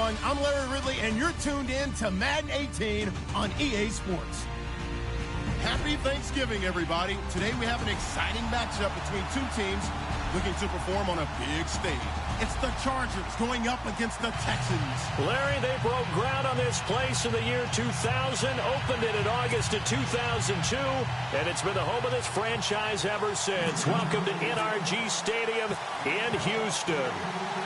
everyone. I'm Larry Ridley, and you're tuned in to Madden 18 on EA Sports. Happy Thanksgiving, everybody. Today we have an exciting matchup between two teams looking to perform on a big stage. It's the Chargers going up against the Texans. Larry, they broke ground on this place in the year 2000, opened it in August of 2002, and it's been the home of this franchise ever since. Welcome to NRG Stadium in Houston.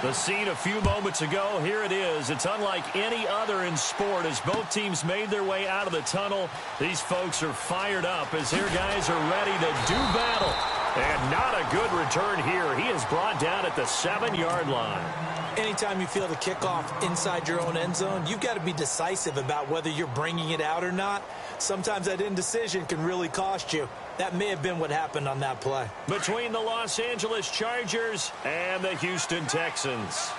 The scene a few moments ago, here it is. It's unlike any other in sport as both teams made their way out of the tunnel. These folks are fired up as their guys are ready to do battle. And not a good return here. He is brought down at the 7-yard line. Anytime you feel the kickoff inside your own end zone, you've got to be decisive about whether you're bringing it out or not. Sometimes that indecision can really cost you. That may have been what happened on that play. Between the Los Angeles Chargers and the Houston Texans.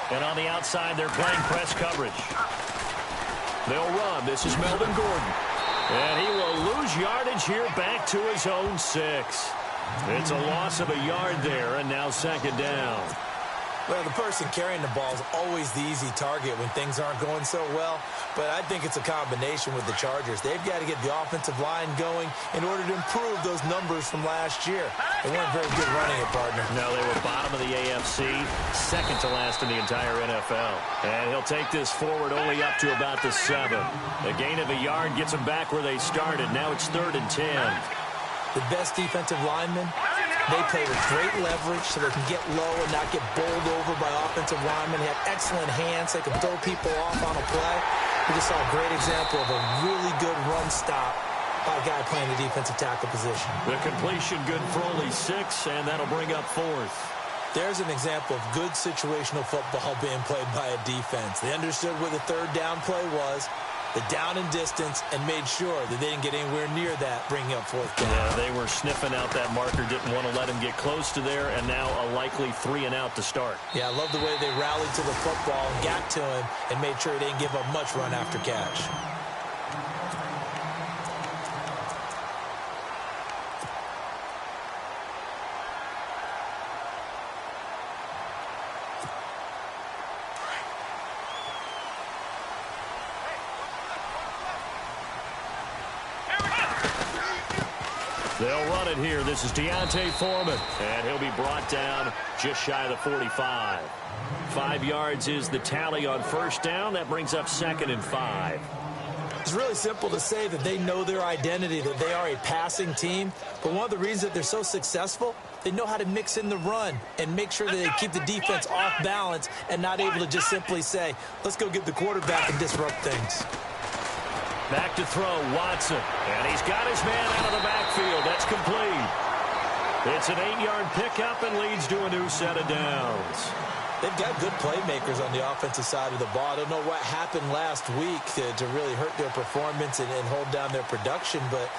And on the outside, they're playing press coverage. They'll run. This is Melvin Gordon. And he will lose yardage here back to his own 6. It's a loss of a yard there, and now second down. Well, the person carrying the ball is always the easy target when things aren't going so well. But I think it's a combination with the Chargers. They've got to get the offensive line going in order to improve those numbers from last year. They weren't very good running it, partner. No, they were bottom of the AFC, second to last in the entire NFL. And he'll take this forward only up to about the 7. A gain of a yard gets them back where they started. Now it's 3rd and 10. The best defensive linemen, they play with great leverage so they can get low and not get bowled over by offensive linemen. They have excellent hands. They can throw people off on a play. We just saw a great example of a really good run stop by a guy playing the defensive tackle position. The completion good for only 6, and that'll bring up 4th. There's an example of good situational football being played by a defense. They understood where the 3rd down play was, the down and distance, and made sure that they didn't get anywhere near that, bringing up 4th down. Yeah, they were sniffing out that marker, didn't want to let him get close to there, and now a likely 3 and out to start. Yeah, I love the way they rallied to the football and got to him and made sure they didn't give up much run after catch. They'll run it here. This is D'Onta Foreman, and he'll be brought down just shy of the 45. 5 yards is the tally on first down. That brings up 2nd and 5. It's really simple to say that they know their identity, that they are a passing team. But one of the reasons that they're so successful, they know how to mix in the run and make sure that they keep the defense off balance and not able to just simply say, let's go get the quarterback and disrupt things. Back to throw, Watson. And he's got his man out of the backfield. That's complete. It's an 8-yard pickup and leads to a new set of downs. They've got good playmakers on the offensive side of the ball. I don't know what happened last week to really hurt their performance and hold down their production, but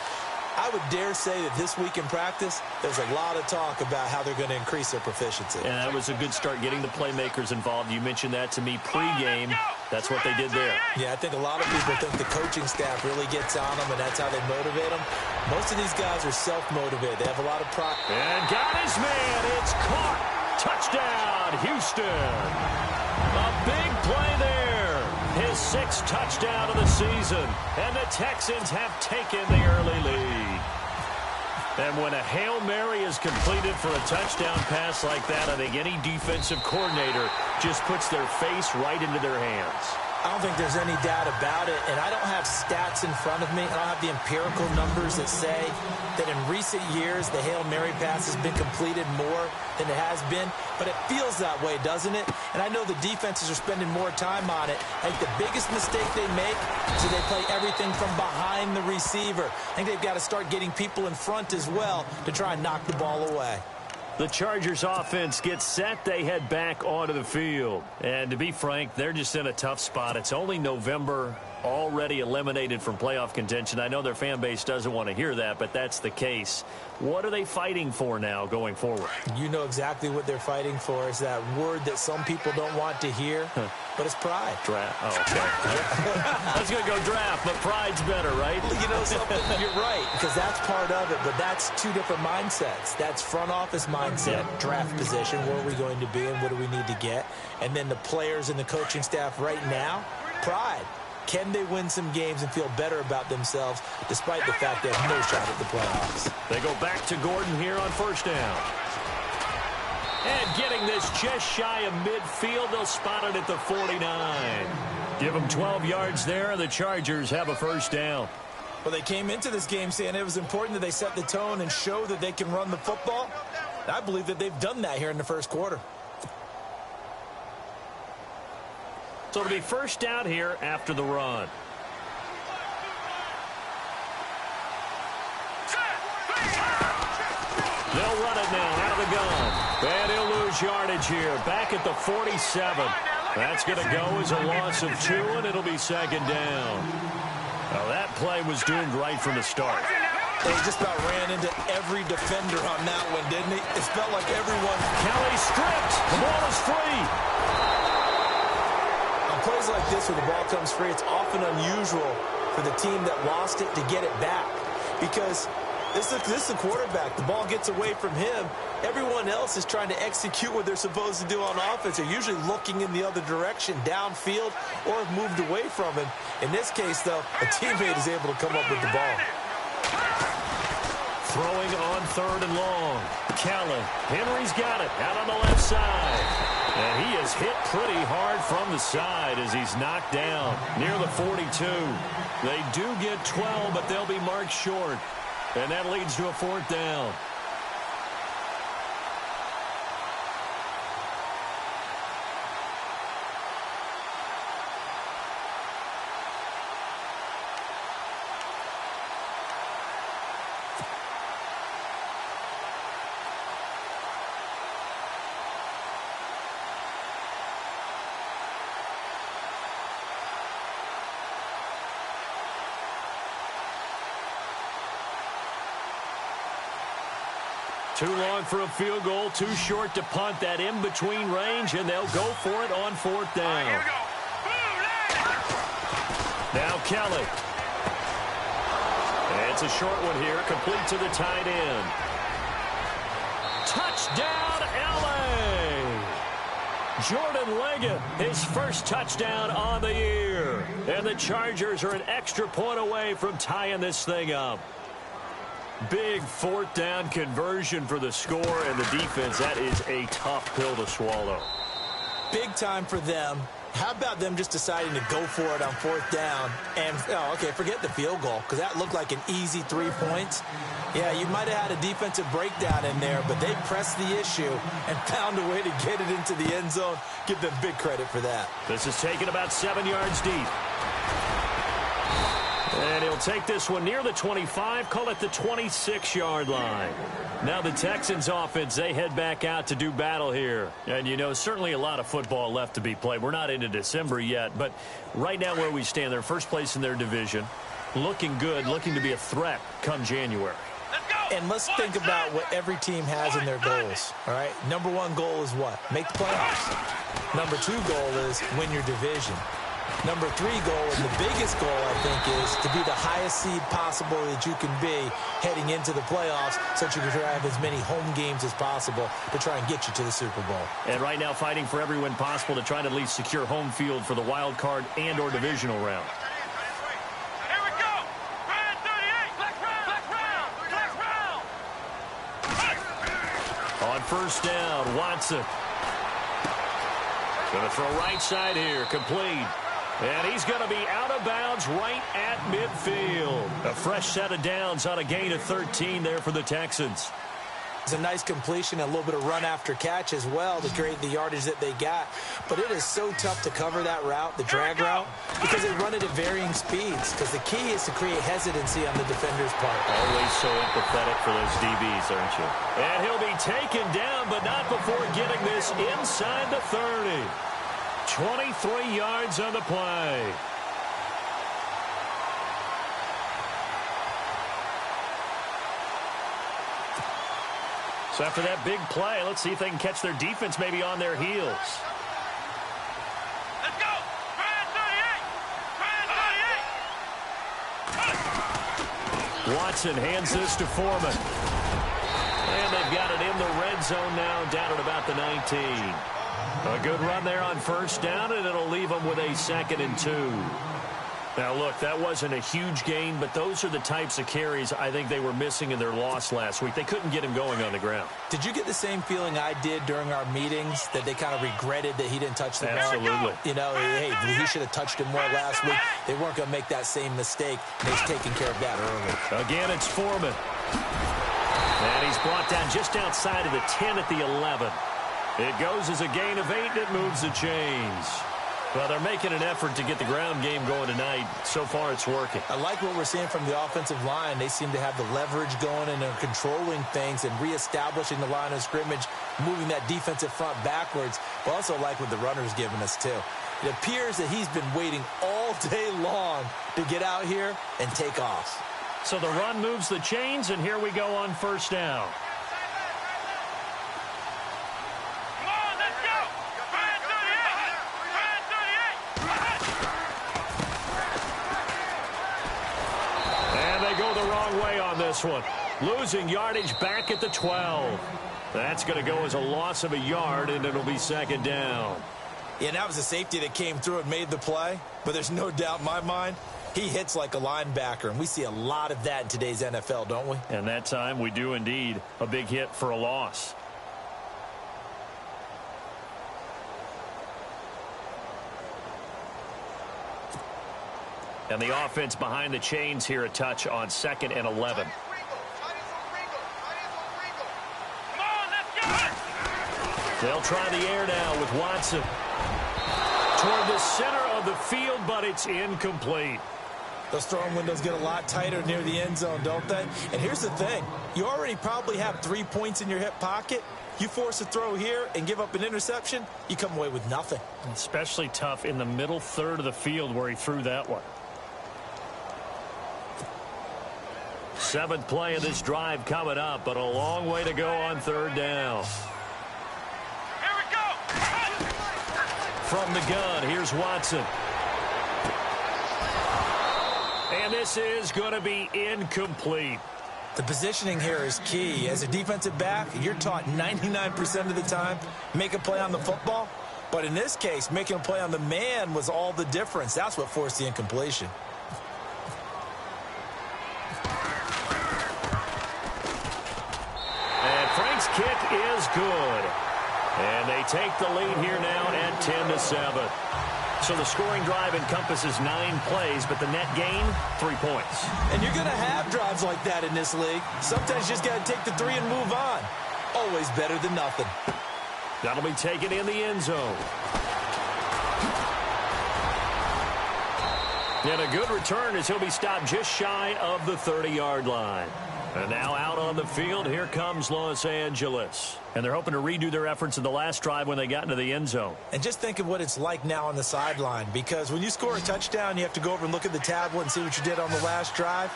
I would dare say that this week in practice, there's a lot of talk about how they're going to increase their proficiency. And that was a good start getting the playmakers involved. You mentioned that to me pregame. That's what they did there. Yeah, I think a lot of people think the coaching staff really gets on them, and that's how they motivate them. Most of these guys are self-motivated. They have a lot of pride. And got his man. It's caught. Touchdown, Houston. A big play there. His 6th touchdown of the season. And the Texans have taken the early lead. And when a Hail Mary is completed for a touchdown pass like that, I think any defensive coordinator just puts their face right into their hands. I don't think there's any doubt about it, and I don't have stats in front of me. I don't have the empirical numbers that say that in recent years the Hail Mary pass has been completed more than it has been, but it feels that way, doesn't it? And I know the defenses are spending more time on it. I think the biggest mistake they make is that they play everything from behind the receiver. I think they've got to start getting people in front as well to try and knock the ball away. The Chargers offense gets set. They head back onto the field. And to be frank, they're just in a tough spot. It's only November, already eliminated from playoff contention. I know their fan base doesn't want to hear that, but that's the case. What are they fighting for now going forward? You know exactly what they're fighting for. Is that word that some people don't want to hear, but it's pride. Draft. Oh, okay. I was going to go draft, but pride's better, right? You know something? You're right, because that's part of it, but that's two different mindsets. That's front office mindset, draft position, where are we going to be and what do we need to get? And then the players and the coaching staff right now, pride. Can they win some games and feel better about themselves despite the fact they have no shot at the playoffs? They go back to Gordon here on first down. And getting this just shy of midfield, they'll spot it at the 49. Give them 12 yards there. The Chargers have a first down. Well, they came into this game saying it was important that they set the tone and show that they can run the football. I believe that they've done that here in the first quarter. So it'll be first down here after the run. They'll run it now out of the gun. And he'll lose yardage here. Back at the 47. That's going to go as a loss of 2, and it'll be second down. Well, that play was doomed right from the start. He just about ran into every defender on that one, didn't he? It felt like everyone... Kelly stripped. The ball is free. Plays like this where the ball comes free, it's often unusual for the team that lost it to get it back, because this is the quarterback. The ball gets away from him. Everyone else is trying to execute what they're supposed to do on offense. They're usually looking in the other direction, downfield, or have moved away from him. In this case, though, a teammate is able to come up with the ball. Throwing on third and long. Kellen. Henry's got it out on the left side. And he is hit pretty hard from the side as he's knocked down near the 42. They do get 12, but they'll be marked short. And that leads to a fourth down. Too long for a field goal, too short to punt. That in-between range, and they'll go for it on fourth down. Here we go. Now Kelly. And it's a short one here, complete to the tight end. Touchdown, L.A. Jordan Leggett, his first touchdown on the year. And the Chargers are an extra point away from tying this thing up. Big fourth down conversion for the score, and the defense, that is a tough pill to swallow. Big time for them. How about them just deciding to go for it on fourth down? And, okay, forget the field goal, because that looked like an easy 3 points. Yeah, you might have had a defensive breakdown in there, but they pressed the issue and found a way to get it into the end zone. Give them big credit for that. This is taken about 7 yards deep. And he'll take this one near the 25, call it the 26-yard line. Now the Texans offense, they head back out to do battle here. And, you know, certainly a lot of football left to be played. We're not into December yet, but right now where we stand, they're first place in their division. Looking good, looking to be a threat come January. And let's think about what every team has in their goals, all right? Number one goal is what? Make the playoffs. Number two goal is win your division. Number three goal, and the biggest goal, I think, is to be the highest seed possible that you can be heading into the playoffs so that you can have as many home games as possible to try and get you to the Super Bowl. And right now fighting for every win possible to try to at least secure home field for the wild card and or divisional round. Here we go. Brand 38. Black round. On first down, Watson. Going to throw right side here, complete. And he's going to be out of bounds right at midfield. A fresh set of downs on a gain of 13 there for the Texans. It's a nice completion, a little bit of run after catch as well to create the yardage that they got. But it is so tough to cover that route, the drag route, because they run it at varying speeds. Because the key is to create hesitancy on the defender's part. Always so empathetic for those DBs, aren't you? And he'll be taken down, but not before getting this inside the 30. 23 yards on the play. So after that big play, let's see if they can catch their defense maybe on their heels. Let's go. Try 38. Watson hands this to Foreman. And they've got it in the red zone now, down at about the 19. A good run there on first down, and it'll leave them with a 2nd and 2. Now, look, that wasn't a huge gain, but those are the types of carries I think they were missing in their loss last week. They couldn't get him going on the ground. Did you get the same feeling I did during our meetings, that they kind of regretted that he didn't touch the ball? Absolutely. You know, hey, he should have touched it more last week. They weren't going to make that same mistake. They've taken care of that early. Again, it's Foreman. And he's brought down just outside of the 10 at the 11. It goes as a gain of 8, and it moves the chains. Well, they're making an effort to get the ground game going tonight. So far, it's working. I like what we're seeing from the offensive line. They seem to have the leverage going, and they're controlling things and reestablishing the line of scrimmage, moving that defensive front backwards. But also like what the runner's giving us, too. It appears that he's been waiting all day long to get out here and take off. So the run moves the chains, and here we go on first down. Come on, let's go. Try 38. And they go the wrong way on this one. Losing yardage back at the 12. That's going to go as a loss of a yard, and it'll be 2nd down. Yeah, that was a safety that came through and made the play. But there's no doubt in my mind, he hits like a linebacker, and we see a lot of that in today's NFL, don't we? And that time we do indeed. A big hit for a loss. And the offense behind the chains here, a touch on 2nd and 11. Come on, let's go. They'll try the air now with Watson. Toward the center of the field, but it's incomplete. Those throwing windows get a lot tighter near the end zone, don't they? And here's the thing. You already probably have 3 points in your hip pocket. You force a throw here and give up an interception, you come away with nothing. Especially tough in the middle third of the field where he threw that one. 7th play of this drive coming up, but a long way to go on 3rd down. Here we go. From the gun, here's Watson. And this is going to be incomplete. The positioning here is key. As a defensive back, you're taught 99% of the time, make a play on the football. But in this case, making a play on the man was all the difference. That's what forced the incompletion. And Frank's kick is good. And they take the lead here now at 10-7. So the scoring drive encompasses 9 plays, but the net gain, 3 points. And you're going to have drives like that in this league. Sometimes you just got to take the 3 and move on. Always better than nothing. That'll be taken in the end zone. And a good return as he'll be stopped just shy of the 30-yard line. And now out on the field, here comes Los Angeles. And they're hoping to redo their efforts in the last drive when they got into the end zone. And just think of what it's like now on the sideline, because when you score a touchdown, you have to go over and look at the tablet and see what you did on the last drive.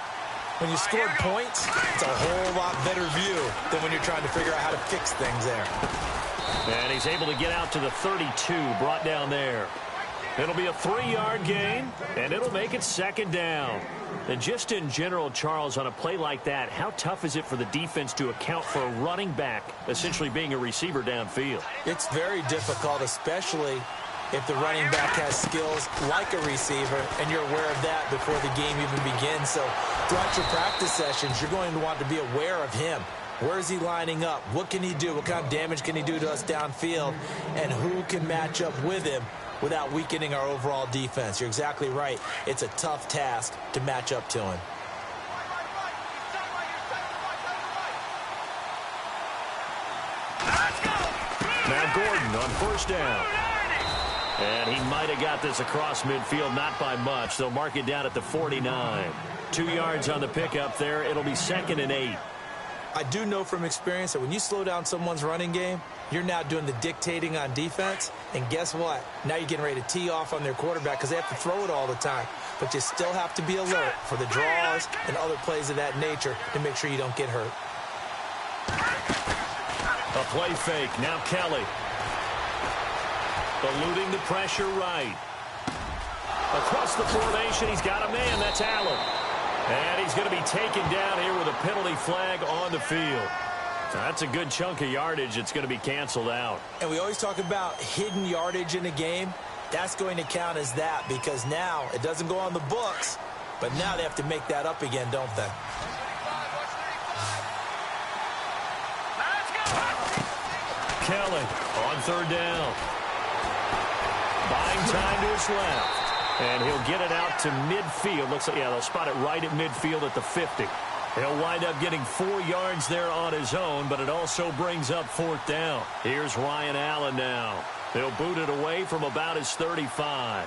When you scored points, it's a whole lot better view than when you're trying to figure out how to fix things there. And he's able to get out to the 32, brought down there. It'll be a 3-yard gain, and it'll make it 2nd down. And just in general, Charles, on a play like that, how tough is it for the defense to account for a running back essentially being a receiver downfield? It's very difficult, especially if the running back has skills like a receiver, and you're aware of that before the game even begins. So throughout your practice sessions, you're going to want to be aware of him. Where is he lining up? What can he do? What kind of damage can he do to us downfield? And who can match up with him without weakening our overall defense? You're exactly right. It's a tough task to match up to him. Now Gordon on first down. And he might have got this across midfield, not by much. They'll mark it down at the 49. 2 yards on the pickup there. It'll be 2nd and 8. I do know from experience that when you slow down someone's running game, you're now doing the dictating on defense. And guess what? Now you're getting ready to tee off on their quarterback because they have to throw it all the time. But you still have to be alert for the draws and other plays of that nature to make sure you don't get hurt. A play fake. Now Kelly. Eluding the pressure right. Across the formation, he's got a man. That's Allen. And he's going to be taken down here with a penalty flag on the field. So that's a good chunk of yardage. It's going to be canceled out. And we always talk about hidden yardage in a game. That's going to count as that because now it doesn't go on the books, but now they have to make that up again, don't they? Kelly on third down. Buying time to his left. And he'll get it out to midfield. Looks like, yeah, they'll spot it right at midfield at the 50. He'll wind up getting 4 yards there on his own, but it also brings up fourth down. Here's Ryan Allen now. They'll boot it away from about his 35.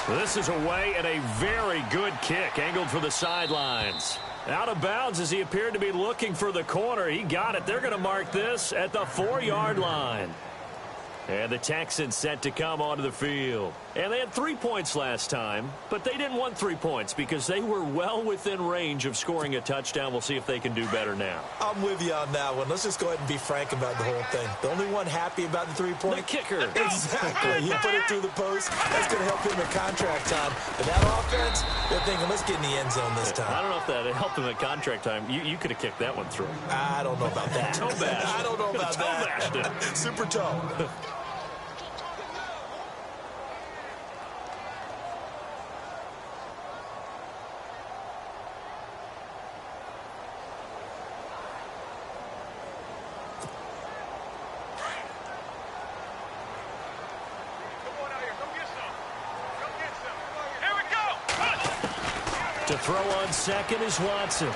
This is away and a very good kick angled for the sidelines. Out of bounds as he appeared to be looking for the corner. He got it. They're going to mark this at the 4-yard line. And the Texans set to come onto the field. And they had 3 points last time, but they didn't want 3 points because they were well within range of scoring a touchdown. We'll see if they can do better now. I'm with you on that one. Let's just go ahead and be frank about the whole thing. The only one happy about the 3-point? The kicker. Exactly. He put it through the post. That's going to help him in contract time. But that offense, they're thinking, let's get in the end zone this time. I don't know if that helped him at contract time. You could have kicked that one through. I don't know about that. Toe bashed. I don't know about that. Toe bashed it. Super toe. To throw on second is Watson.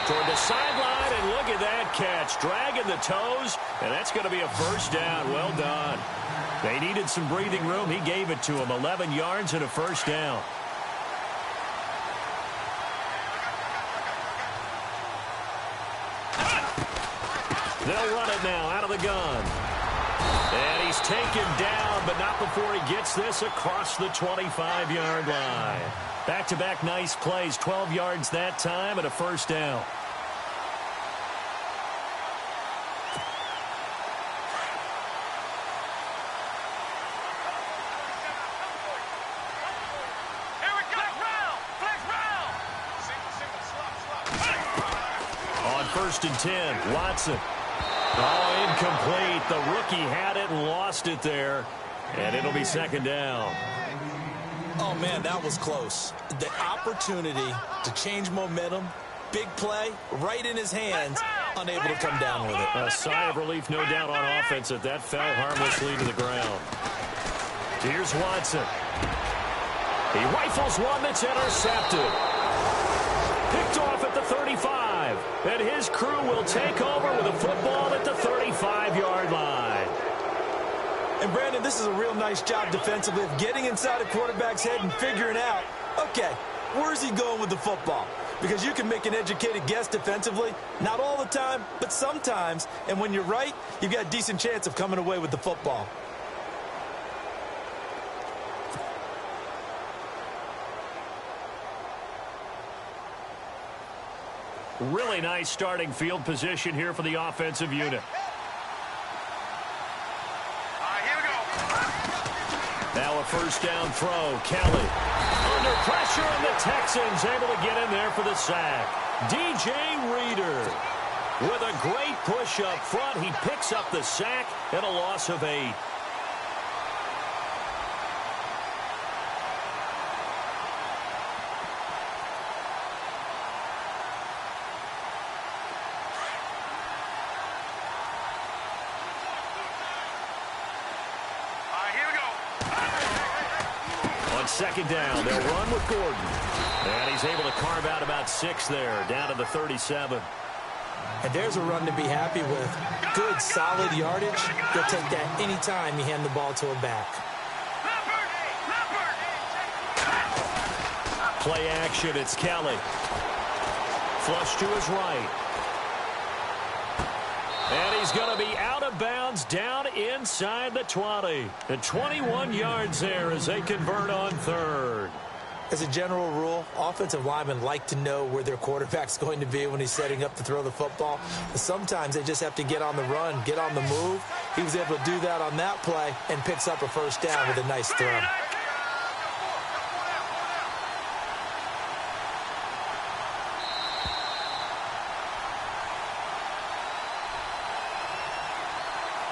Toward the sideline, and look at that catch. Dragging the toes, and that's going to be a first down. Well done. They needed some breathing room. He gave it to them. 11 yards and a first down. They'll run it now out of the gun. And he's taken down, but not before he gets this across the 25-yard line. Back-to-back nice plays, 12 yards that time and a first down. Here we go. Flex round. On 1st and 10, Watson. Oh, incomplete. The rookie had it and lost it there. And it'll be second down. Oh, man, that was close. The opportunity to change momentum, big play, right in his hands, unable to come down with it. A sigh of relief, no doubt, on offense that that fell harmlessly to the ground. Here's Watson. He rifles one that's intercepted. Picked off at the 35. And his crew will take over with a football at the 35-yard line. And, Brandon, this is a real nice job defensively of getting inside a quarterback's head and figuring out, okay, where's he going with the football? Because you can make an educated guess defensively, not all the time, but sometimes. And when you're right, you've got a decent chance of coming away with the football. Really nice starting field position here for the offensive unit. Now a first down throw. Kelly under pressure, and the Texans able to get in there for the sack. DJ Reader with a great push up front. He picks up the sack and a loss of 8. Second down, they'll run with Gordon. And he's able to carve out about 6 there, down to the 37. And there's a run to be happy with. Good, solid yardage. You'll take that any time you hand the ball to a back. Play action, it's Kelly. Flush to his right. And he's going to be out of bounds down inside the 20. And 21 yards there as they convert on third. As a general rule, offensive linemen like to know where their quarterback's going to be when he's setting up to throw the football. But sometimes they just have to get on the run, get on the move. He was able to do that on that play and picks up a first down with a nice throw.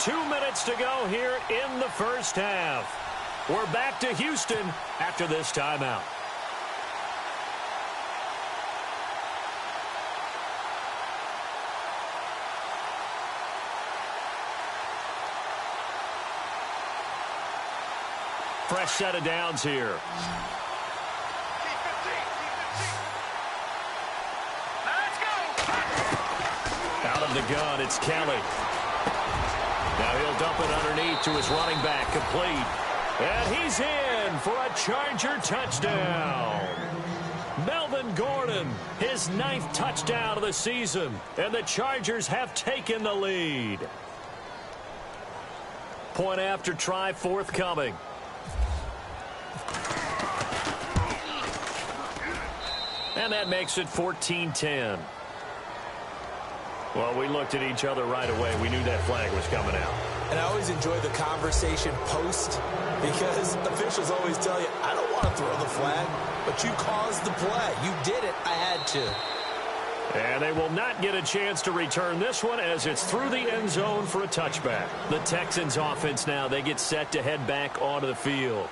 Two minutes to go here in the first half. We're back to Houston after this timeout. Fresh set of downs here. Out of the gun, it's Kelly. Now he'll dump it underneath to his running back, complete. And he's in for a Charger touchdown. Melvin Gordon, his 9th touchdown of the season. And the Chargers have taken the lead. Point after try forthcoming. And that makes it 14-10. Well, we looked at each other right away. We knew that flag was coming out. And I always enjoy the conversation post because officials always tell you, I don't want to throw the flag, but you caused the play. You did it. I had to. And they will not get a chance to return this one as it's through the end zone for a touchback. The Texans offense now, they get set to head back onto the field.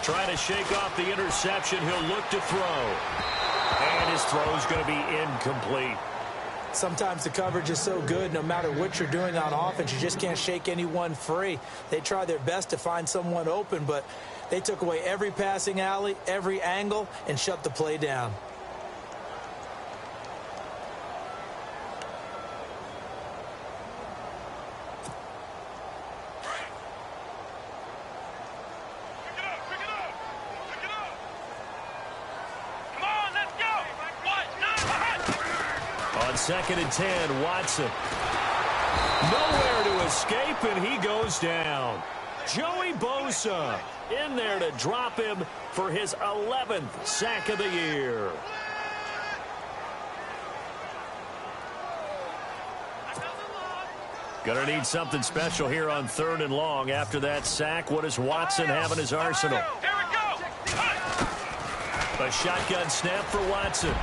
Trying to shake off the interception. He'll look to throw. And his throw is going to be incomplete. Sometimes the coverage is so good, no matter what you're doing on offense, you just can't shake anyone free. They try their best to find someone open, but they took away every passing alley, every angle, and shut the play down. Second and 10, Watson. Nowhere to escape, and he goes down. Joey Bosa in there to drop him for his 11th sack of the year. Gonna need something special here on 3rd and long. After that sack, what does Watson have in his arsenal? A shotgun snap for Watson.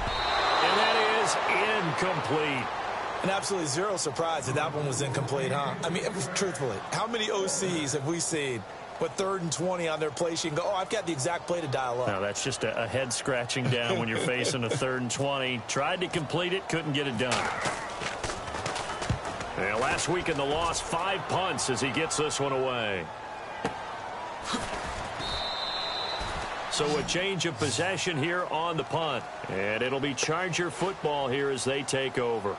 And that is incomplete. And absolutely zero surprise that that one was incomplete, huh? I mean, truthfully, how many OCs have we seen with 3rd and 20 on their play sheet and go, oh, I've got the exact play to dial up? No, that's just a head scratching down when you're facing a 3rd and 20. Tried to complete it, couldn't get it done. And last week in the loss, 5 punts as he gets this one away. So a change of possession here on the punt. And it'll be Charger football here as they take over.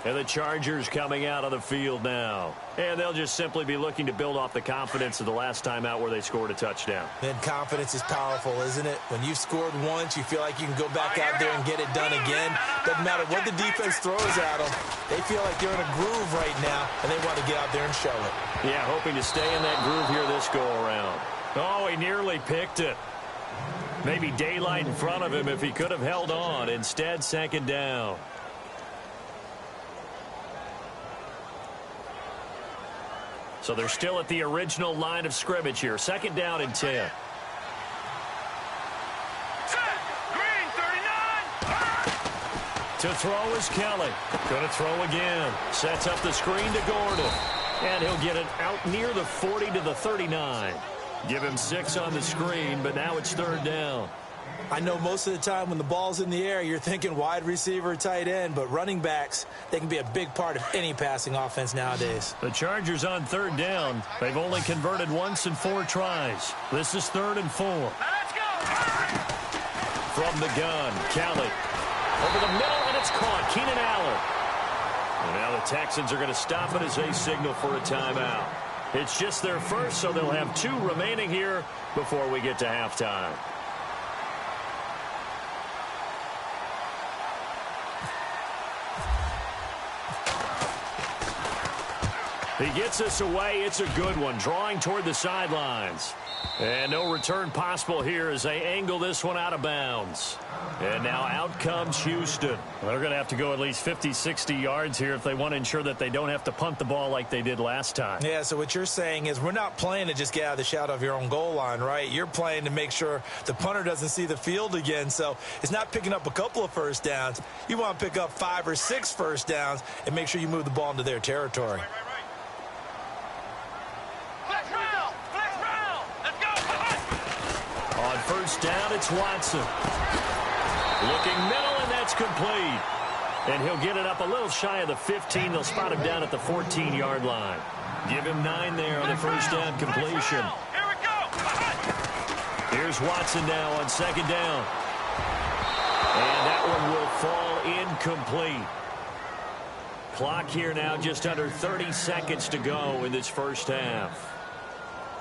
And the Chargers coming out on the field now. And they'll just simply be looking to build off the confidence of the last time out where they scored a touchdown. Then confidence is powerful, isn't it? When you've scored once, you feel like you can go back out there and get it done again. Doesn't matter what the defense throws at them. They feel like they're in a groove right now, and they want to get out there and show it. Yeah, hoping to stay in that groove here this go-around. Oh, he nearly picked it. Maybe daylight in front of him if he could have held on. Instead, 2nd down. So they're still at the original line of scrimmage here. 2nd down and 10. Green, 39. To throw is Kelly. Going to throw again. Sets up the screen to Gordon. And he'll get it out near the 40 to the 39. Give him 6 on the screen, but now it's 3rd down. I know most of the time when the ball's in the air, you're thinking wide receiver, tight end, but running backs, they can be a big part of any passing offense nowadays. The Chargers on 3rd down. They've only converted once in 4 tries. This is 3rd and 4. Let's go. From the gun, Kelly. Over the middle, and it's caught. Keenan Allen. And now the Texans are going to stop it as they signal for a timeout. It's just their first, so they'll have 2 remaining here before we get to halftime. He gets us away. It's a good one, drawing toward the sidelines. And no return possible here as they angle this one out of bounds. And now out comes Houston. They're going to have to go at least 50, 60 yards here if they want to ensure that they don't have to punt the ball like they did last time. Yeah, so what you're saying is we're not playing to just get out of the shadow of your own goal line, right? You're playing to make sure the punter doesn't see the field again. So it's not picking up a couple of first downs. You want to pick up 5 or 6 first downs and make sure you move the ball into their territory. On first down, it's Watson. Looking middle, and that's complete. And he'll get it up a little shy of the 15. They'll spot him down at the 14-yard line. Give him 9 there on the first down completion. Here we go. Here's Watson now on second down. And that one will fall incomplete. Clock here now just under 30 seconds to go in this first half.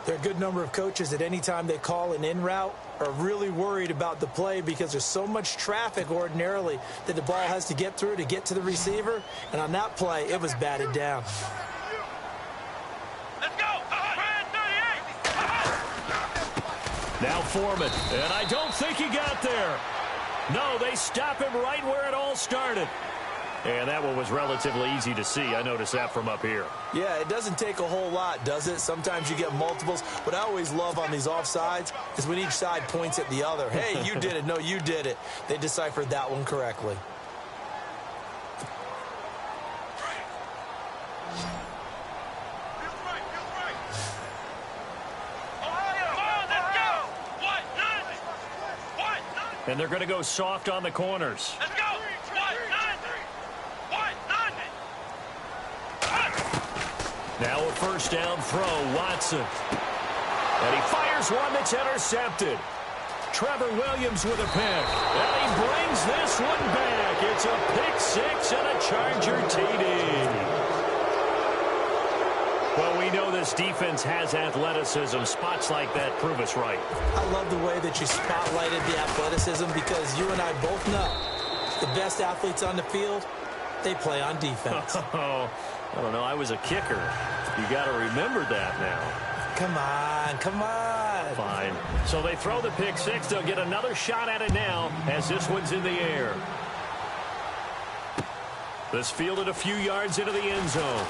There are a good number of coaches that any time they call an in route are really worried about the play because there's so much traffic ordinarily that the ball has to get through to get to the receiver. And on that play, it was batted down. Let's go. Now Foreman, and I don't think he got there. No, they stop him right where it all started. And that one was relatively easy to see. I noticed that from up here. Yeah, it doesn't take a whole lot, does it? Sometimes you get multiples. What I always love on these offsides is when each side points at the other. Hey, you did it. No, you did it. They deciphered that one correctly. And they're going to go soft on the corners. Let's go. Now a first down throw, Watson. And he fires one that's intercepted. Trevor Williams with a pick. And he brings this one back. It's a pick 6 and a Charger TD. Well, we know this defense has athleticism. Spots like that prove us right. I love the way that you spotlighted the athleticism because you and I both know the best athletes on the field, they play on defense. I don't know. I was a kicker. You got to remember that now. Come on, come on. Fine. So they throw the pick 6. They'll get another shot at it now as this one's in the air. This fielded a few yards into the end zone.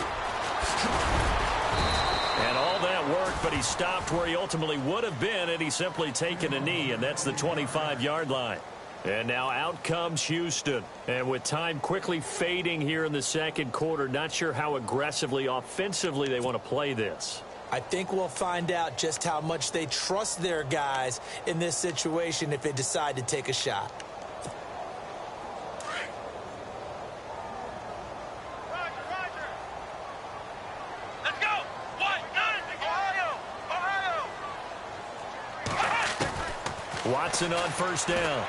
And all that worked, but he stopped where he ultimately would have been had he simply taken a knee, and that's the 25-yard line. And now out comes Houston. And with time quickly fading here in the second quarter, not sure how aggressively, offensively they want to play this. I think we'll find out just how much they trust their guys in this situation if they decide to take a shot. Let's go. Ohio. Watson on first down.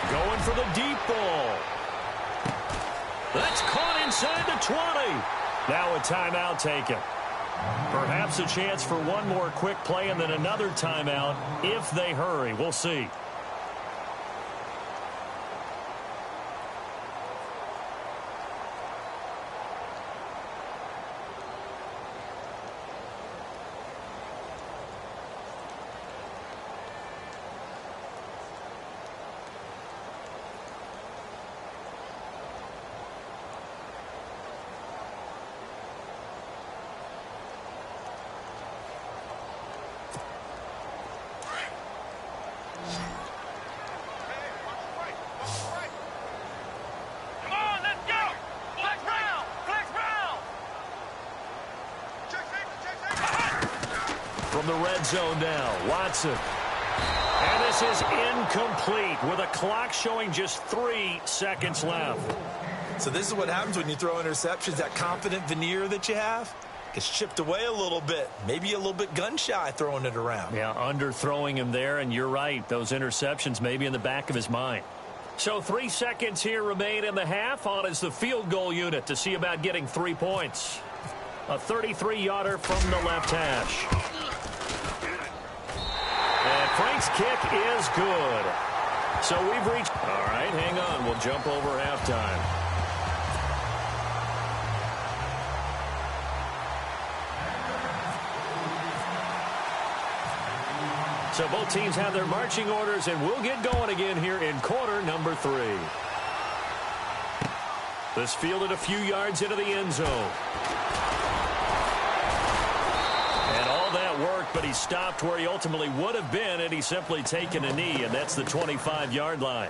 Going for the deep ball. That's caught inside the 20. Now a timeout taken. Perhaps a chance for one more quick play and then another timeout if they hurry. We'll see. From the red zone now, Watson. And this is incomplete with a clock showing just 3 seconds left. So this is what happens when you throw interceptions. That confident veneer that you have gets chipped away a little bit. Maybe a little bit gun-shy throwing it around. Yeah, underthrowing him there, and you're right. Those interceptions may be in the back of his mind. So 3 seconds here remain in the half. On is the field goal unit to see about getting 3 points. A 33-yarder from the left hash. And Frank's kick is good. So we've reached... All right, hang on. We'll jump over halftime. So both teams have their marching orders, and we'll get going again here in quarter number 3. This fielded a few yards into the end zone. And all that worked, but he stopped where he ultimately would have been had he simply taken a knee, and that's the 25-yard line.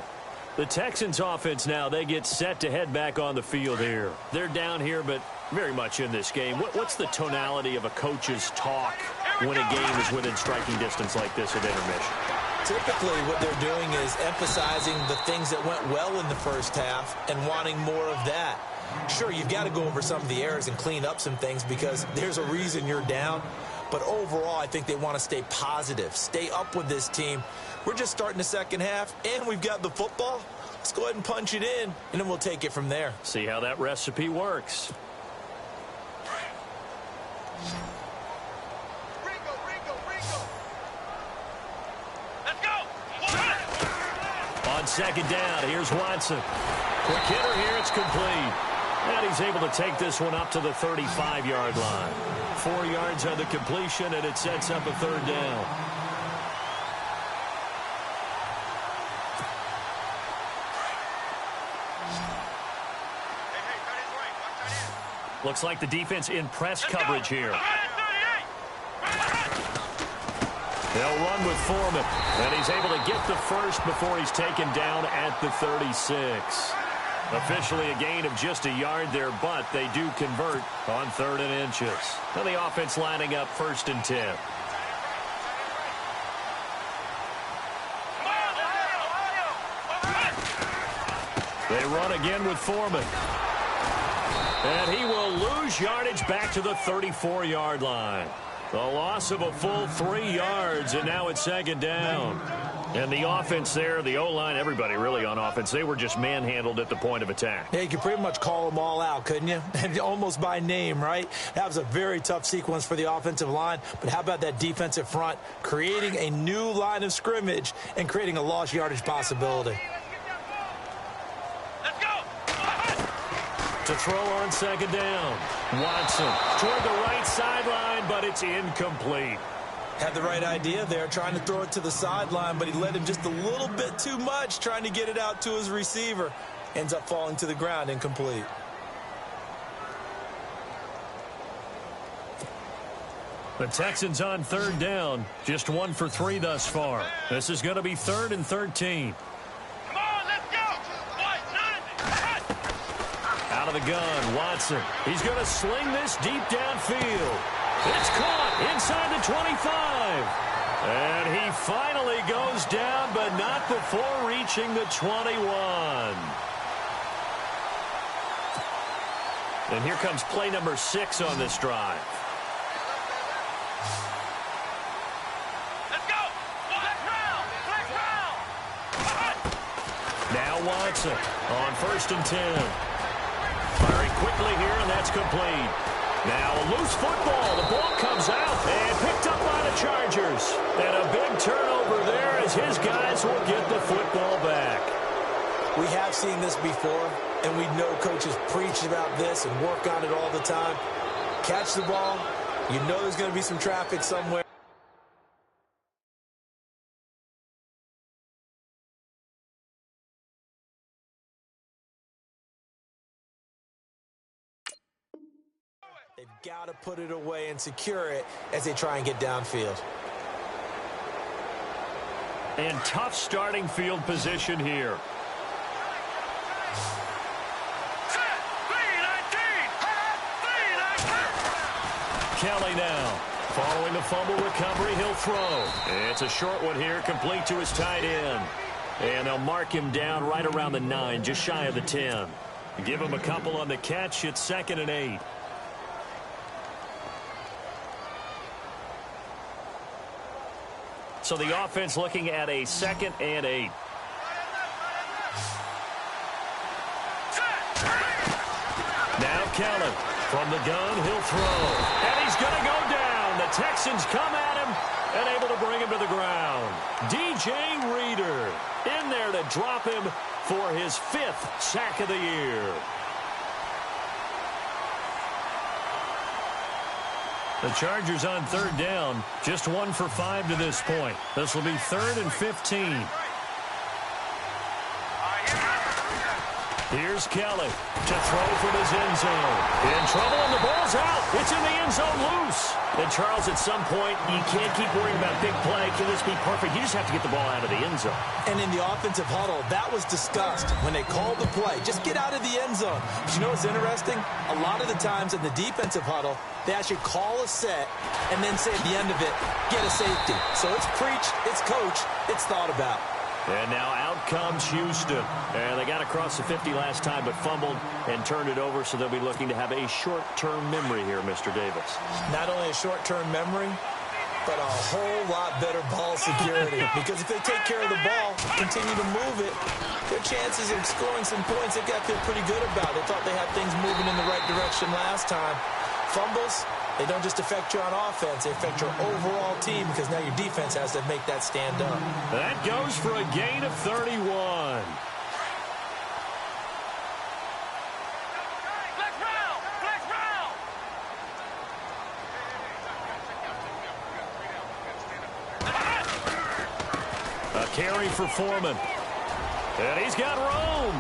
The Texans offense now, they get set to head back on the field here. They're down here, but very much in this game. What's the tonality of a coach's talk when a game is within striking distance like this at intermission? Typically, what they're doing is emphasizing the things that went well in the first half and wanting more of that. Sure, you've got to go over some of the errors and clean up some things because there's a reason you're down. But overall, I think they want to stay positive, stay up with this team. We're just starting the second half, and we've got the football. Let's go ahead and punch it in, and then we'll take it from there. See how that recipe works. On second down, here's Watson. Quick hitter here, it's complete. And he's able to take this one up to the 35-yard line. 4 yards on the completion, and it sets up a third down. Looks like the defense in press coverage here. They'll run with Foreman, and he's able to get the first before he's taken down at the 36. Officially a gain of just a yard there, but they do convert on 3rd and inches. Now the offense lining up 1st and 10. They run again with Foreman. And he will lose yardage back to the 34-yard line. The loss of a full 3 yards, and now it's second down. And the offense there, the O-line, everybody really on offense, they were just manhandled at the point of attack. Yeah, you could pretty much call them all out, couldn't you? Almost by name, right? That was a very tough sequence for the offensive line. But how about that defensive front creating a new line of scrimmage and creating a lost yardage possibility? To throw on second down. Watson toward the right sideline, but it's incomplete. Had the right idea there, trying to throw it to the sideline, but he led him just a little bit too much, trying to get it out to his receiver. Ends up falling to the ground, incomplete. The Texans on 3rd down, just 1 for 3 thus far. This is going to be 3rd and 13. Out of the gun, Watson. He's going to sling this deep downfield. It's caught inside the 25. And he finally goes down, but not before reaching the 21. And here comes play number 6 on this drive. Let's go! Black round! Now Watson on 1st and 10. Firing quickly here, and that's complete. Now a loose football. The ball comes out and picked up by the Chargers. And a big turnover there as his guys will get the football back. We have seen this before, and we know coaches preach about this and work on it all the time. Catch the ball. You know there's going to be some traffic somewhere. They've got to put it away and secure it as they try and get downfield. And tough starting field position here. Kelly now. Following the fumble recovery, he'll throw. It's a short one here, complete to his tight end. And they'll mark him down right around the 9, just shy of the 10. Give him a couple on the catch. It's 2nd and 8. So the offense looking at a 2nd and 8. Now Kelly From the gun, he'll throw. And he's going to go down. The Texans come at him and able to bring him to the ground. DJ Reader in there to drop him for his 5th sack of the year. The Chargers on 3rd down, just 1 for 5 to this point. This will be 3rd and 15. Here's Kelly to throw from his end zone. In trouble, and the ball's out. It's in the end zone loose. And Charles, at some point, you can't keep worrying about big play. Can this be perfect? You just have to get the ball out of the end zone. And in the offensive huddle, that was discussed when they called the play. Just get out of the end zone. But you know what's interesting? A lot of the times in the defensive huddle, they actually call a set and then say at the end of it, get a safety. So it's preached, it's coached, it's thought about. And now out comes Houston. And they got across the 50 last time, but fumbled and turned it over, so they'll be looking to have a short-term memory here, Mr. Davis. Not only a short-term memory, but a whole lot better ball security. Because if they take care of the ball, continue to move it, their chances of scoring some points, they've got to feel pretty good about. They thought they had things moving in the right direction last time. Fumbles, they don't just affect you on offense, they affect your overall team because now your defense has to make that stand up. That goes for a gain of 31. A carry for Foreman. And he's got room.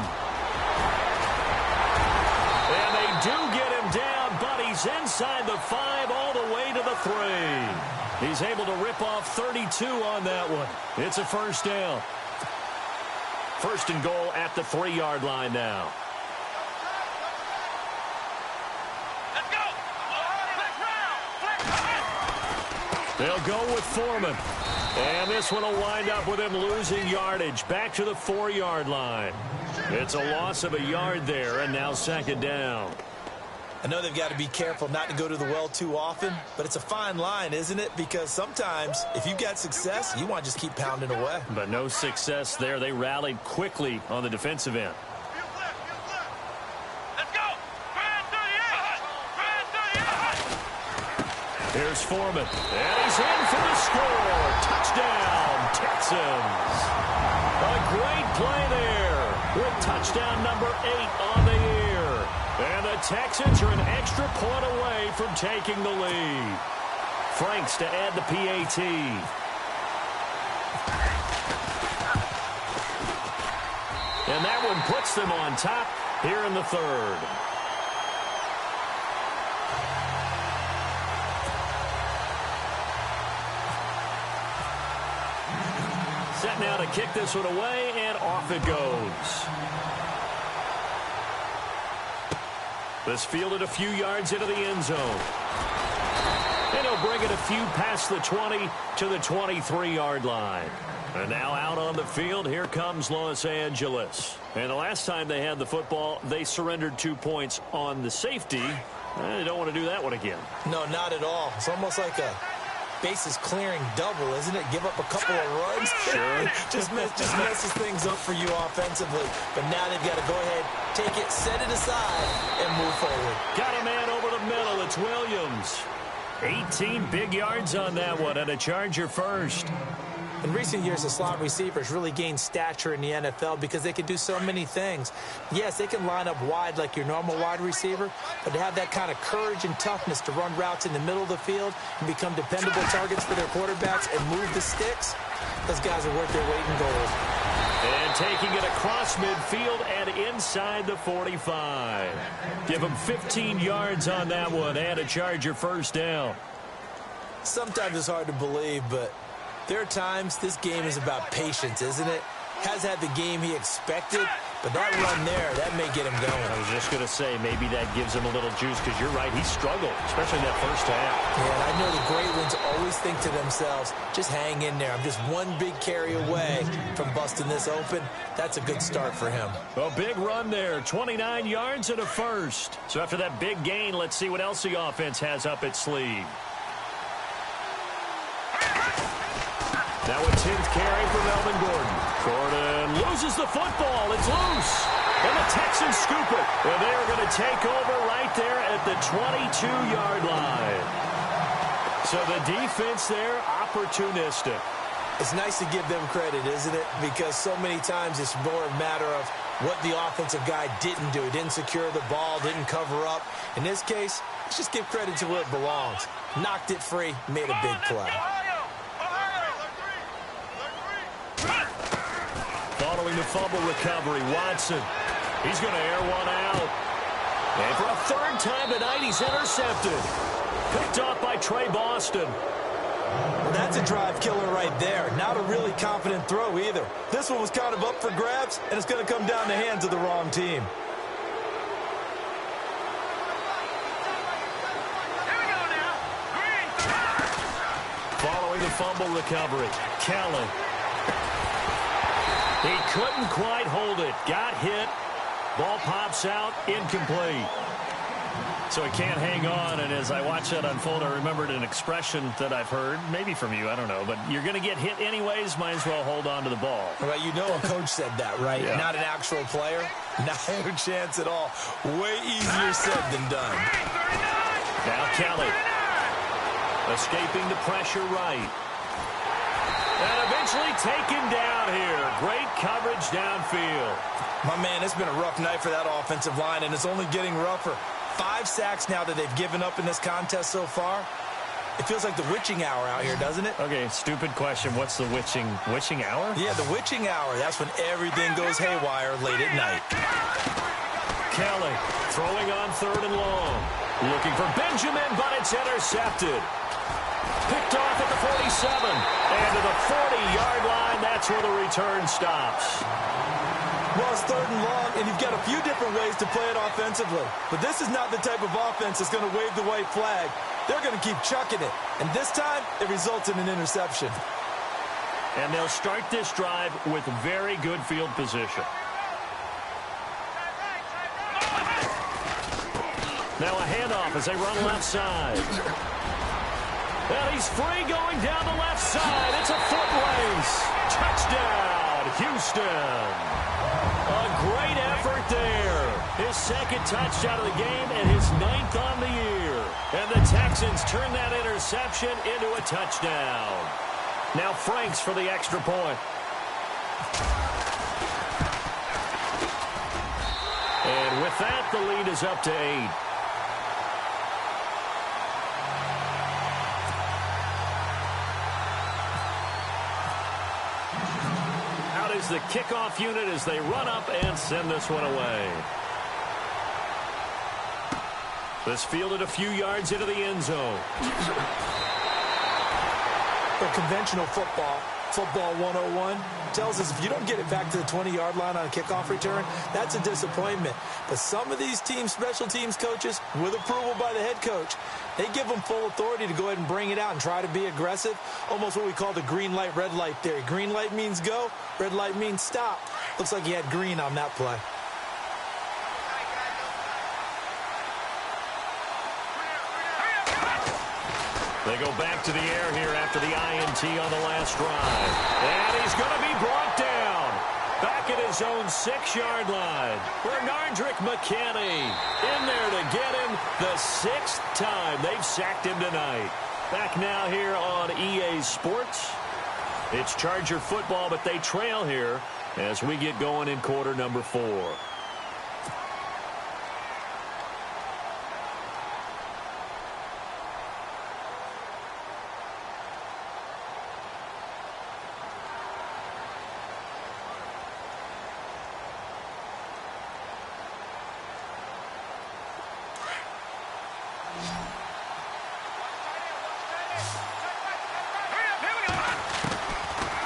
And they do get him down, but he's inside the 5 all the way to the 3. He's able to rip off 32 on that one. It's a first down. 1st and goal at the 3-yard line now. Let's go. They'll go with Foreman. And this one will wind up with him losing yardage back to the 4-yard line. It's a loss of a yard there, and now 2nd down. I know they've got to be careful not to go to the well too often, but it's a fine line, isn't it? Because sometimes, if you've got success, you want to just keep pounding away. But no success there. They rallied quickly on the defensive end. Let's go. Grand 38. Here's Foreman. And he's in for the score. Touchdown, Texans. A great play there with touchdown number 8 on the year. And the Texans are an extra point away from taking the lead. Franks to add the PAT. And that one puts them on top here in the 3rd. Set now to kick this one away, and off it goes. This fielded a few yards into the end zone. And he'll bring it a few past the 20 to the 23-yard line. And now out on the field, here comes Los Angeles. And the last time they had the football, they surrendered 2 points on the safety. They don't want to do that one again. No, not at all. It's almost like a bases clearing double, isn't it? Give up a couple of runs. Sure. just messes things up for you offensively. But now they've got to go ahead, take it, set it aside, and move forward. Got a man over the middle. It's Williams. 18 big yards on that one, and a Charger first. In recent years, the slot receivers really gained stature in the NFL because they can do so many things. Yes, they can line up wide like your normal wide receiver, but to have that kind of courage and toughness to run routes in the middle of the field and become dependable targets for their quarterbacks and move the sticks, those guys are worth their weight in gold. And taking it across midfield and inside the 45. Give them 15 yards on that one and a Charger first down. Sometimes it's hard to believe, but there are times this game is about patience, isn't it? Has had the game he expected, but that run there, that may get him going. I was just going to say, maybe that gives him a little juice, because you're right, he struggled, especially in that first half. Yeah, and I know the great ones always think to themselves, just hang in there. I'm just one big carry away from busting this open. That's a good start for him. A big run there, 29 yards and a first. So after that big gain, let's see what else the offense has up its sleeve. Now a 10th carry for Melvin Gordon. Gordon loses the football. It's loose. And the Texans scoop it. And they're going to take over right right there at the 22-yard line. So the defense there, opportunistic. It's nice to give them credit, isn't it? Because so many times it's more a matter of what the offensive guy didn't do. He didn't secure the ball, didn't cover up. In this case, let's just give credit to where it belongs. Knocked it free, made a big play. Following the fumble recovery, Watson. He's going to air one out. And for a third time tonight, he's intercepted. Picked off by Trey Boston. Well, that's a drive killer right there. Not a really confident throw either. This one was kind of up for grabs, and it's going to come down the hands of the wrong team. Following the fumble recovery, Kelly. He couldn't quite hold it. Got hit. Ball pops out. Incomplete. So he can't hang on, and as I watch that unfold, I remembered an expression that I've heard, maybe from you, I don't know, but you're going to get hit anyways, might as well hold on to the ball. Well, you know a coach said that, right? Yeah. Not an actual player. Not a chance at all. Way easier said than done. Now Kelly. Escaping the pressure right. And eventually taken down here. Great coverage downfield. My man, it's been a rough night for that offensive line, and it's only getting rougher. 5 sacks now that they've given up in this contest so far. It feels like the witching hour out here, doesn't it? Okay, stupid question. What's the witching hour? Yeah, the witching hour. That's when everything goes haywire late at night. Kelly throwing on 3rd and long. Looking for Benjamin, but it's intercepted. Picked off at the 47. And to the 40-yard line, that's where the return stops. Well, it's 3rd and long, and you've got a few different ways to play it offensively. But this is not the type of offense that's going to wave the white flag. They're going to keep chucking it. And this time, it results in an interception. And they'll start this drive with very good field position. Now a handoff as they run left side. And he's free going down the left side. It's a foot race. Touchdown, Houston. A great effort there. His 2nd touchdown of the game and his 9th on the year. And the Texans turn that interception into a touchdown. Now Franks for the extra point. And with that, the lead is up to 8. The kickoff unit as they run up and send this one away. This fielded a few yards into the end zone. But conventional football 101, tells us if you don't get it back to the 20-yard line on a kickoff return, that's a disappointment. But some of these teams, special teams coaches, with approval by the head coach, they give them full authority to go ahead and bring it out and try to be aggressive. Almost what we call the green light, red light theory. Green light means go, red light means stop. Looks like he had green on that play. They go back to the air here after the INT on the last drive. And he's going to be brought down. Back at his own 6-yard line. Bernardrick McKinney in there to get him the 6th time they've sacked him tonight. Back now here on EA Sports. It's Charger football, but they trail here as we get going in quarter number 4.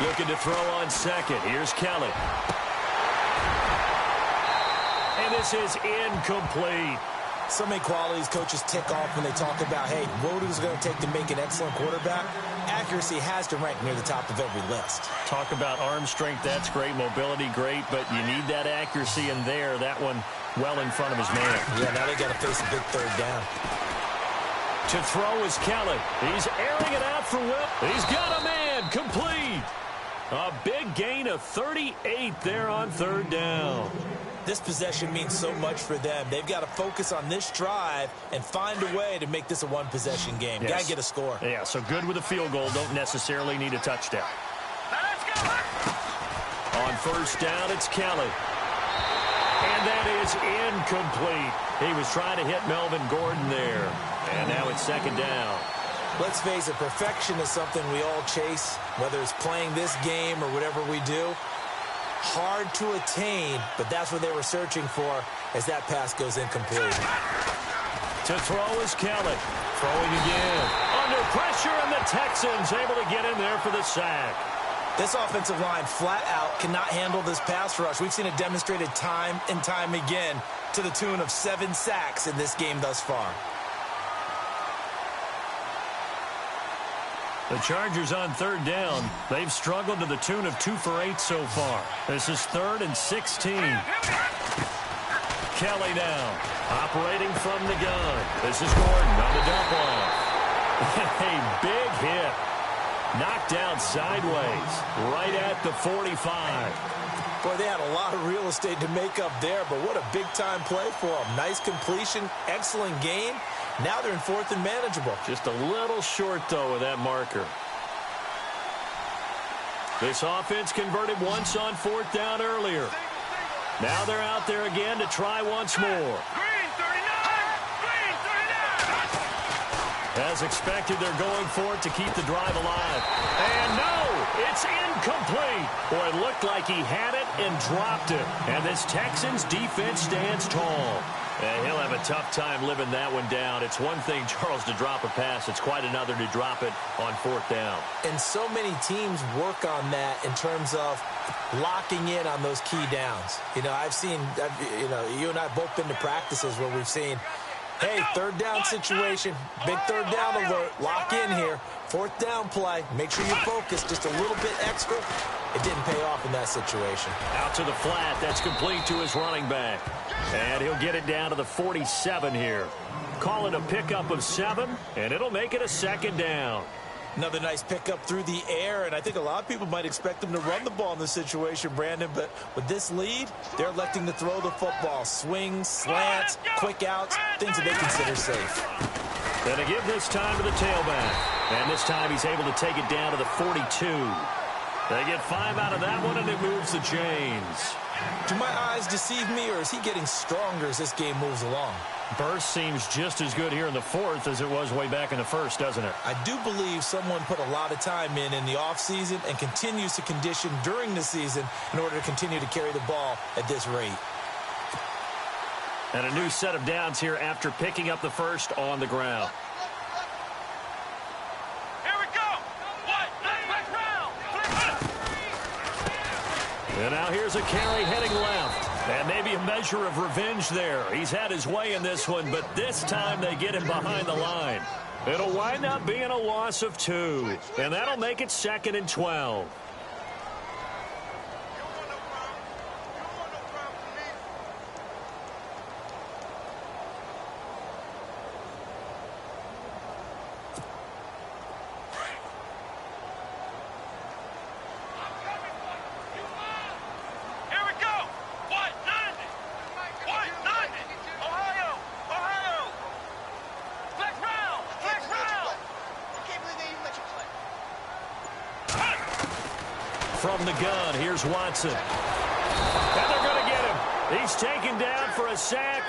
Looking to throw on second. Here's Kelly. And this is incomplete. So many qualities coaches tick off when they talk about, hey, what is it going to take to make an excellent quarterback? Accuracy has to rank near the top of every list. Talk about arm strength, that's great. Mobility, great. But you need that accuracy in there. That one well in front of his man. Yeah, now they got to face a big third down. To throw is Kelly. He's airing it out for Will. He's got a man. Complete. A big gain of 38 there on third down. This possession means so much for them. They've got to focus on this drive and find a way to make this a one-possession game. Yes. Got to get a score. Yeah, so good with a field goal. Don't necessarily need a touchdown. Let's go. On first down, it's Kelly. And that is incomplete. He was trying to hit Melvin Gordon there. And now it's second down. Let's face it, perfection is something we all chase, whether it's playing this game or whatever we do. Hard to attain, but that's what they were searching for as that pass goes incomplete. To throw is Kelly. Throwing again. Under pressure, and the Texans able to get in there for the sack. This offensive line flat out cannot handle this pass rush. We've seen it demonstrated time and time again to the tune of 7 sacks in this game thus far. The Chargers on third down. They've struggled to the tune of 2 for 8 so far. This is 3rd and 16. Kelly now, operating from the gun. This is Gordon on the dump off. A big hit. Knocked out sideways, right at the 45. Boy, they had a lot of real estate to make up there, but what a big-time play for them. Nice completion, excellent gain. Now they're in 4th and manageable. Just a little short, though, of that marker. This offense converted once on 4th down earlier. Now they're out there again to try once more. Green 39. Green 39. As expected, they're going for it to keep the drive alive. And no, it's incomplete. Boy, it looked like he had it and dropped it. And this Texans defense stands tall. And he'll have a tough time living that one down. It's one thing, Charles, to drop a pass. It's quite another to drop it on 4th down. And so many teams work on that in terms of locking in on those key downs. You know, you and I have both been to practices where we've seen, hey, 3rd down situation, big 3rd down alert, lock in here. 4th down play, make sure you focus just a little bit extra. It didn't pay off in that situation. Out to the flat, that's complete to his running back. And he'll get it down to the 47 here. Call it a pickup of 7, and it'll make it a 2nd down. Another nice pickup through the air, and I think a lot of people might expect them to run the ball in this situation, Brandon, but with this lead, they're electing to throw the football. Swings, slants, quick outs, things that they consider safe. Gonna give this time to the tailback. And this time he's able to take it down to the 42. They get 5 out of that one, and it moves the chains. Do my eyes deceive me, or is he getting stronger as this game moves along? Burst seems just as good here in the 4th as it was way back in the 1st, doesn't it? I do believe someone put a lot of time in the offseason and continues to condition during the season in order to continue to carry the ball at this rate. And a new set of downs here after picking up the 1st on the ground. Here we go. What? Let's round. And now here's a carry heading left. And maybe a measure of revenge there. He's had his way in this one, but this time they get him behind the line. It'll wind up being a loss of 2. And that'll make it 2nd and 12. From the gun, here's Watson. And they're going to get him. He's taken down for a sack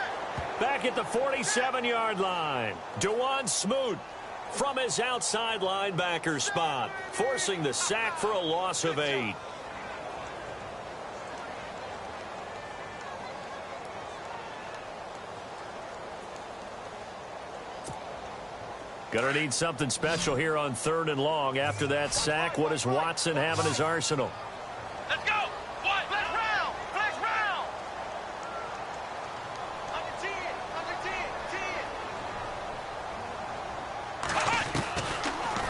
back at the 47-yard line. Dewan Smoot from his outside linebacker spot, forcing the sack for a loss of 8. Gonna need something special here on 3rd and long. After that sack, what does Watson have in his arsenal? Let's go. What? Let's round. Let's round. Under 10. Under 10.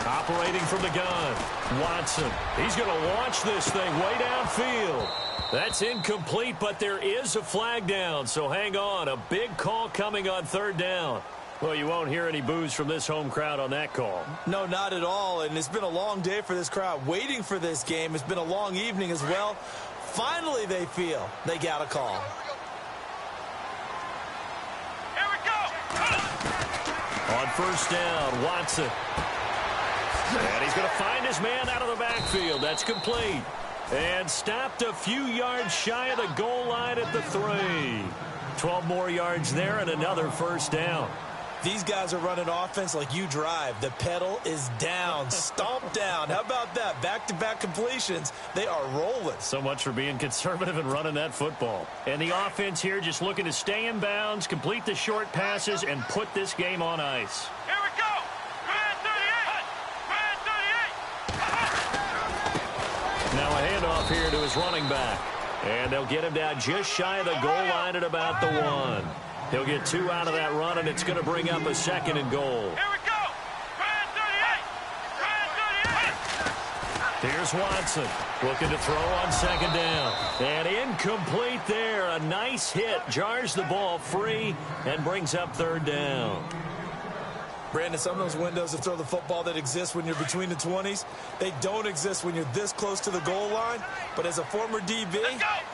10. Operating from the gun. Watson. He's gonna launch this thing way downfield. That's incomplete, but there is a flag down, so hang on. A big call coming on 3rd down. Well, you won't hear any boos from this home crowd on that call. No, not at all, and it's been a long day for this crowd waiting for this game. It's been a long evening as well. Finally, they feel they got a call. On first down, Watson. And he's going to find his man out of the backfield. That's complete. And stopped a few yards shy of the goal line at the 3. 12 more yards there and another first down. These guys are running offense like you drive. The pedal is down, stomp down. How about that? Back-to-back completions. They are rolling. So much for being conservative and running that football. And the offense here just looking to stay in bounds, complete the short passes, and put this game on ice. Here we go. Red 38. Red 38. Now a handoff here to his running back. And they'll get him down just shy of the goal line at about the 1. He'll get 2 out of that run, and it's going to bring up a 2nd and goal. Here we go. Red 38. Red 38. Here's Watson looking to throw on 2nd down. And incomplete there. A nice hit. Jars the ball free and brings up 3rd down. Brandon, some of those windows to throw the football that exist when you're between the 20s, they don't exist when you're this close to the goal line. But as a former DB,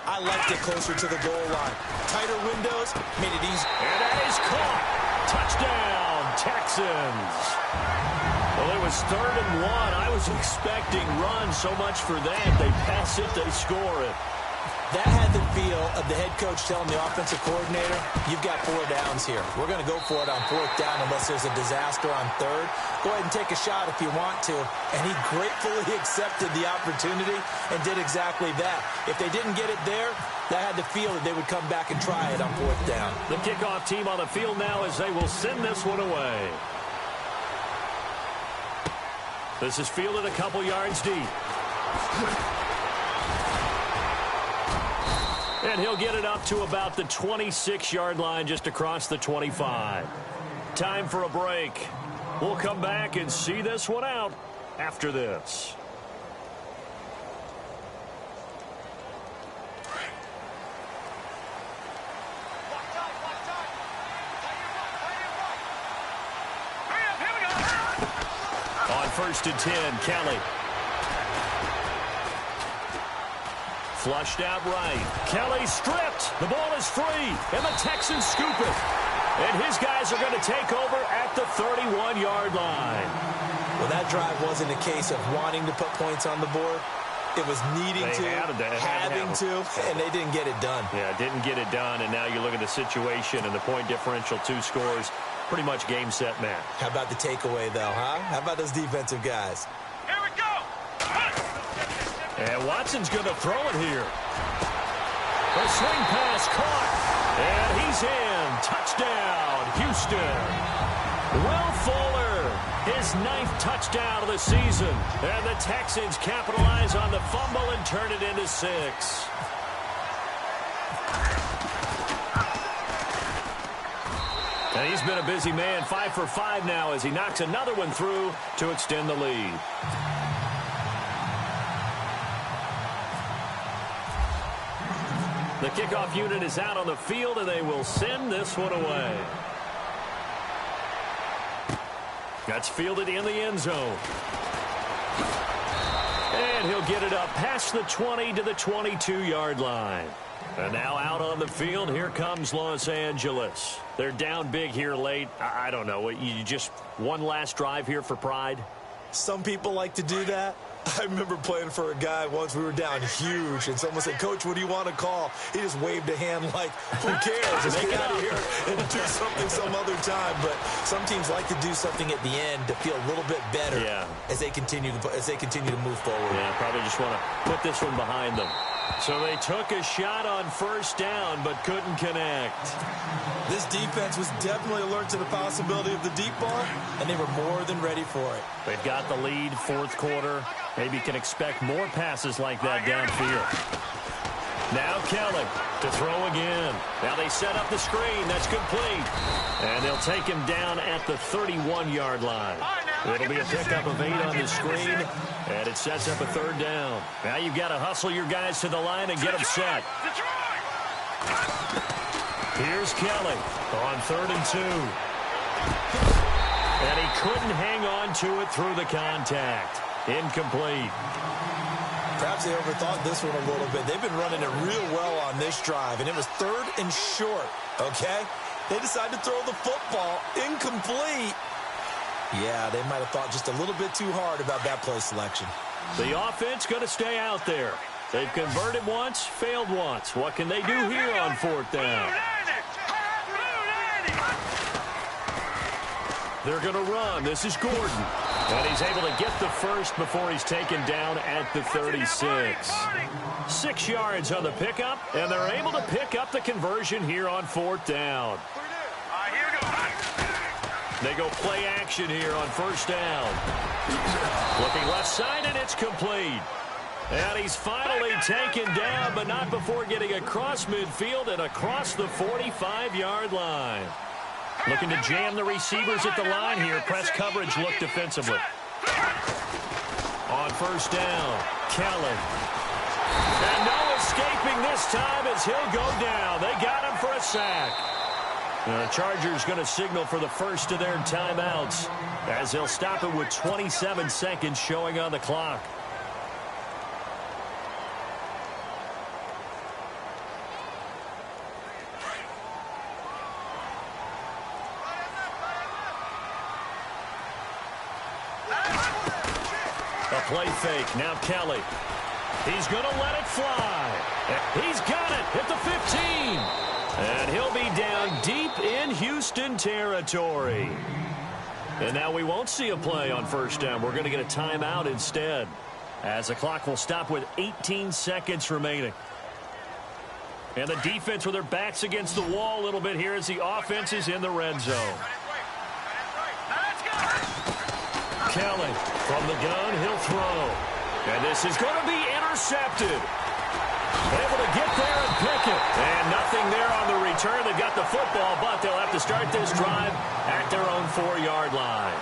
I liked it closer to the goal line. Tighter windows made it easy. And that is caught. Touchdown, Texans. Well, it was 3rd and 1. I was expecting run, so much for that. They pass it, they score it. That had the feel of the head coach telling the offensive coordinator, you've got 4 downs here. We're going to go for it on 4th down unless there's a disaster on 3rd. Go ahead and take a shot if you want to. And he gratefully accepted the opportunity and did exactly that. If they didn't get it there, that had the feel that they would come back and try it on 4th down. The kickoff team on the field now as they will send this one away. This is fielded a couple yards deep. And he'll get it up to about the 26-yard line just across the 25. Time for a break. We'll come back and see this one out after this. On 1st and 10, Kelly. Flushed out right. Kelly stripped. The ball is free, and the Texans scoop it. And his guys are going to take over at the 31-yard line. Well, that drive wasn't a case of wanting to put points on the board. It was needing to, having to, and they didn't get it done. Yeah, didn't get it done, and now you look at the situation and the point differential, 2 scores, pretty much game, set, match. How about the takeaway, though, huh? How about those defensive guys? Here we go. And Watson's going to throw it here. A swing pass caught. And he's in. Touchdown, Houston. Will Fuller, his 9th touchdown of the season. And the Texans capitalize on the fumble and turn it into 6. And he's been a busy man, 5 for 5 now as he knocks another one through to extend the lead. The kickoff unit is out on the field, and they will send this one away. That's fielded in the end zone. And he'll get it up past the 20 to the 22-yard line. And now out on the field, here comes Los Angeles. They're down big here late. I don't know. You just one last drive here for pride? Some people like to do that. I remember playing for a guy once. We were down huge, and someone said, "Coach, what do you want to call?" He just waved a hand like, who cares? Just get out of here and do something some other time. But some teams like to do something at the end to feel a little bit better as they continue to move forward. Yeah, probably just want to put this one behind them. So they took a shot on 1st down, but couldn't connect. This defense was definitely alert to the possibility of the deep ball, and they were more than ready for it. They've got the lead, 4th quarter. Maybe can expect more passes like that downfield. Now Kelly to throw again. Now they set up the screen. That's complete. And they'll take him down at the 31-yard line. It'll be a pickup of 8 on the screen, and it sets up a 3rd down. Now you've got to hustle your guys to the line and get them set. Here's Kelly on 3rd and 2. And he couldn't hang on to it through the contact. Incomplete. Perhaps they overthought this one a little bit. They've been running it real well on this drive, and it was 3rd and short, okay? They decided to throw the football incomplete, Yeah, they might have thought just a little bit too hard about that play selection. The offense going to stay out there. They've converted once, failed once. What can they do here on fourth down? They're going to run. This is Gordon. And he's able to get the first before he's taken down at the 36. 6 yards on the pickup, and they're able to pick up the conversion here on fourth down. They go play action here on first down. Looking left side, and it's complete. And he's finally taken down, but not before getting across midfield and across the 45-yard line. Looking to jam the receivers at the line here. Press coverage look defensively. On first down, Kelly. And no escaping this time as he'll go down. They got him for a sack. The Chargers going to signal for the first of their timeouts as they'll stop it with 27 seconds showing on the clock. A play fake. Now Kelly. He's going to let it fly. He's got it at the 15. And he'll be down deep in Houston territory. And now we won't see a play on first down. We're going to get a timeout instead, as the clock will stop with 18 seconds remaining. And the defense with their backs against the wall a little bit here as the offense is in the red zone. Kelly from the gun, he'll throw. And this is going to be intercepted. Able to get there and pick it. And nothing there on the return. They got the football, but they'll have to start this drive at their own 4-yard line.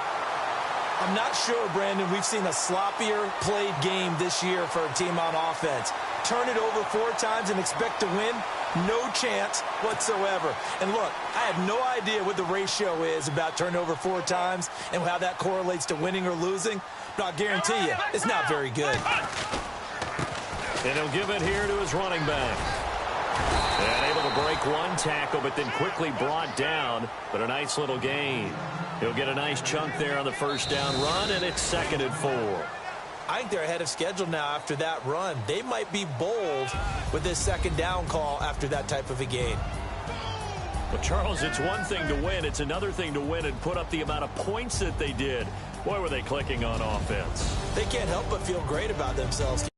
I'm not sure, Brandon, we've seen a sloppier played game this year for a team on offense. Turn it over 4 times and expect to win? No chance whatsoever. And look, I have no idea what the ratio is about turnover 4 times and how that correlates to winning or losing. But I'll guarantee you, it's not very good. And he'll give it here to his running back. And able to break one tackle, but then quickly brought down. But a nice little gain. He'll get a nice chunk there on the first down run, and it's 2nd and 4. I think they're ahead of schedule now after that run. They might be bold with this 2nd down call after that type of a gain. Well, Charles, it's one thing to win. It's another thing to win and put up the amount of points that they did. Boy, were they clicking on offense. They can't help but feel great about themselves.